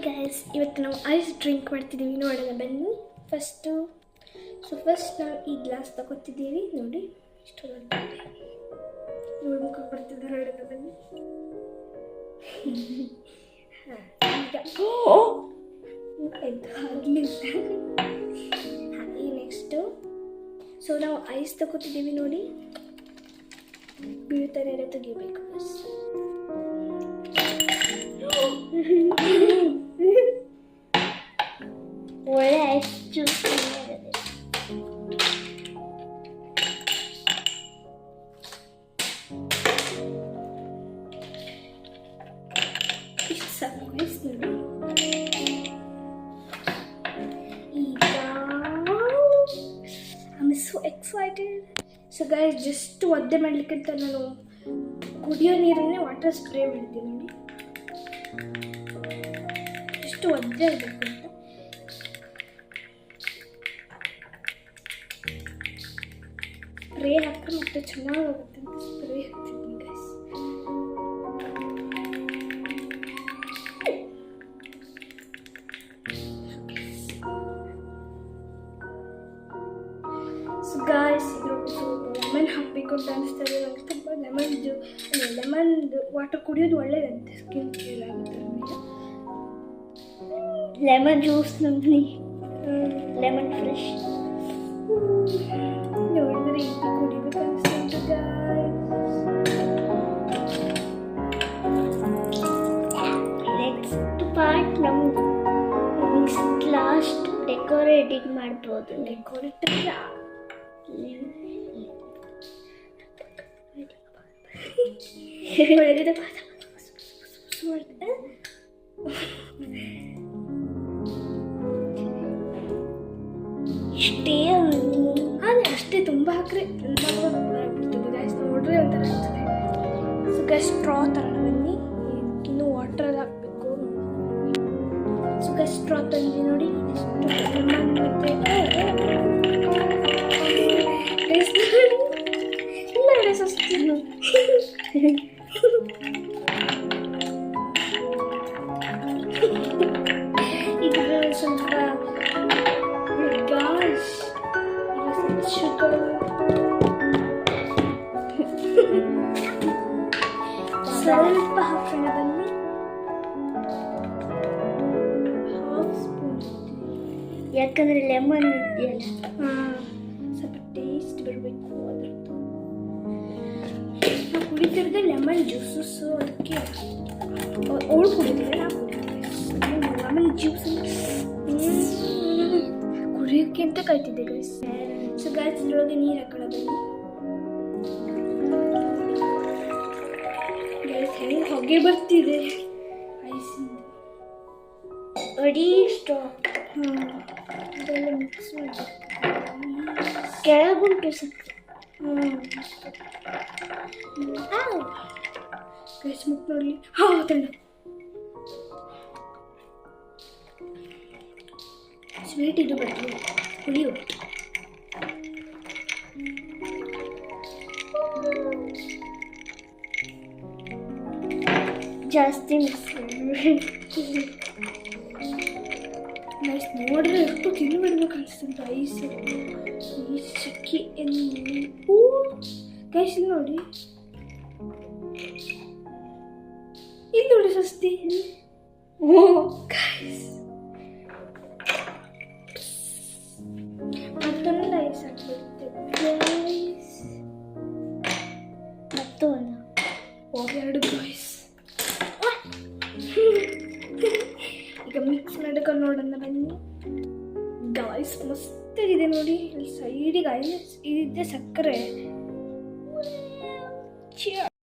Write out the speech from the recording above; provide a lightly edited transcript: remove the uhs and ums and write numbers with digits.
Guys, ಇವತ್ತು ನಾವು ice drink ಮಾಡ್ತಿದ್ದೀವಿ. ನೋಡೋಣ ಬನ್ನಿ. ಫಸ್ಟ್ ನಾವು ಈ ಗ್ಲಾಸ್ ತಗೋತಿದ್ದೀವಿ. ನೋಡಿ ಇಷ್ಟು ದೊಡ್ಡದಿದೆ. ನೋಡ್ಬೇಕು ಬರ್ತಿದ್ದೆ. ನೋಡೋಣ ಬನ್ನಿ. ಈ ನೆಕ್ಸ್ಟು ನಾವು ಐಸ್ ತಗೋತಿದ್ದೀವಿ. ನೋಡಿ ಬೀಳ್ತಾನೆ ತೆಗಿಬೇಕು. ಒಳ್ಳೆ ಐಸ್ ಜ್ಯೂಸ್ ಇಷ್ಟು ಸಾಕು ಐಸ್. ನೋಡಿ ಈಗ I am so excited. So guys, just ಒದ್ದೆ ಮಾಡ್ಲಿಕ್ಕಂತ ನಾನು ಕುಡಿಯೋ ನೀರನ್ನೇ ವಾಟರ್ ಸ್ಪ್ರೇ ಮಾಡಿದ್ದೀನಿ. ನೋಡಿ ಎಷ್ಟು ಒದ್ದೆ ಆಗಬೇಕು ಅಂತ. ಸ್ಪ್ರೇ ಹಾಕಿದ್ರೆ ಮತ್ತೆ ಚೆನ್ನಾಗಾಗುತ್ತೆ ಅಂತ ಸ್ಪ್ರೇ ಹಾಕ್ತಿದ್ದೀನಿ ಗೈಸ್. ಸೊ ಗಾಯ್ಸ್, ಲೆಮನ್ ಹಾಕಬೇಕು ಅಂತ ಅನಿಸ್ತದೆ. ನನಗೆ ತುಂಬ ಲೆಮನ್ ವಾಟರ್ ಕುಡಿಯೋದು ಒಳ್ಳೇದಂತೆ, ಸ್ಕಿನ್ ಕ್ಲಿಯರ್ ಆಗುತ್ತೆ ನಮಗೆ. ಲೆಮನ್ ಜ್ಯೂಸ್ ನೋಡಿ, ಲೆಮನ್ ಫ್ರೆಶ್ ನೋಡಿದ್ರೆ ಈಗ ಕುಡಿಬೇಕು ಅನಿಸ್ತದೆ ಗಾಯ್ಸ್. ನೆಕ್ಸ್ಟ್ ಪಾರ್ಟ್ ನಮ್ಗೆ ಲಾಸ್ಟ್ ಡೆಕೋರೇಟಿಂಗ್ ಮಾಡ್ಬೋದು. ಇಷ್ಟೇ ಅಷ್ಟೇ, ತುಂಬ ಹಾಕ್ರೆ ಆಗ್ಬಿಡ್ತದೆ ಗಾಯ್ಸ್. ನೋಡ್ರಿ ಒಂಥರ ಆಗ್ತದೆ. ಸೊ ಗೈಸ್, ಸ್ಟ್ರಾ ತರೋಣ ಬನ್ನಿ. ಇನ್ನೂ ವಾಟರ್ ಹಾಕಬೇಕು. ಸೊ ಗೈಸ್, ಸ್ಟ್ರಾ ತಂದ್ವಿ. ನೋಡಿ ಲೆಮನ್ ಮತ್ತೆ ಇಲ್ಲ ಸಸ್ತಿನ್ನು ಇದ್ರ ಸ್ವಲ್ಪ ಗಾಯ್ಸ್ ಶುಗರ್ ಸ್ವಲ್ಪ ಹಾಕೋಣ ಬನ್ನಿ. ಹಾಫ್ ಸ್ಪೂನ್, ಯಾಕಂದ್ರೆ ಲೆಮನ್ ಇದೆಯಲ್ಲ. ಸ್ವಲ್ಪ ಟೇಸ್ಟ್ ಬರಬೇಕು ಅದ್ರದ್ದು. ನಾವು ಕುಡಿತಿರೋದು ಲೆಮನ್ ಜ್ಯೂಸಸ್, ಅದಕ್ಕೆ ಅವಳು ಕುಡಿದಿಲ್ಲ, ನಾವು ಕುಡಿತೀವಿ ಲೆಮನ್ ಜ್ಯೂಸ್. ಕುಡಿಯೋಕ್ಕೆ ಅಂತ ಕಾಯ್ತಿದ್ದೆ ಗೈಸ್. ಸೊ ಗೈಸ್, ಇದ್ರೊಳಗೆ ನೀರು ಹಾಕೋಣ ಬನ್ನಿ. ಗೈಸ್, ಹೆಂಗೆ ಹೊಗೆ ಬರ್ತಿದೆ ಐಸಿಂದ. ಅಡಿ ಸ್ಟಾಪ್ ಇದೆಲ್ಲ ಮಿಕ್ಸ್ ಮಾಡಿ ಕೆಳಗುಂಟು ಸಕ್ಕರೆ. ಗೈಸ್, ಮುಕ್ ನೋಡಲಿ. ತಣ್ಣ ಸ್ವೀಟ್ ಇದು ಬರ್ತದೆ, ಹುಳಿಯು. ಜಾಸ್ತಿ ಮಿಕ್ಸ್ ಗೈಸ್, ನೋಡ್ರೆ ಎಷ್ಟು ತಿನ್ಬಿಡ್ಬೇಕು ಅನಿಸ್ತಂತ ಐಸ್ ಸಿಕ್ಕಿ ಗೈಸ್. ಇಲ್ಲಿ ನೋಡಿ, ಇಲ್ಲಿ ನೋಡಿ ಸಸ್ತಿ. ಗೈಸ್, ಮತ್ತೊಂದು ಐಸ್ ಹಾಕ್ಬಿಡ್ತೇವೆ ಗೈಸ್. ಮತ್ತೊಂದು ಎರಡು ಗೈಸ್. ಈಗ ಮಿಕ್ಸ್ ಮಾಡ್ಕೊಂಡು ನೋಡೋಣ ಬನ್ನಿ ಗಾಯ್ಸ್. ಮಸ್ತಾಗಿದೆ ನೋಡಿ. ಇಲ್ಲಿ ಸೈಡಿಗೆ ಐಸ್ ಇದೆ, ಸಕ್ಕರೆ.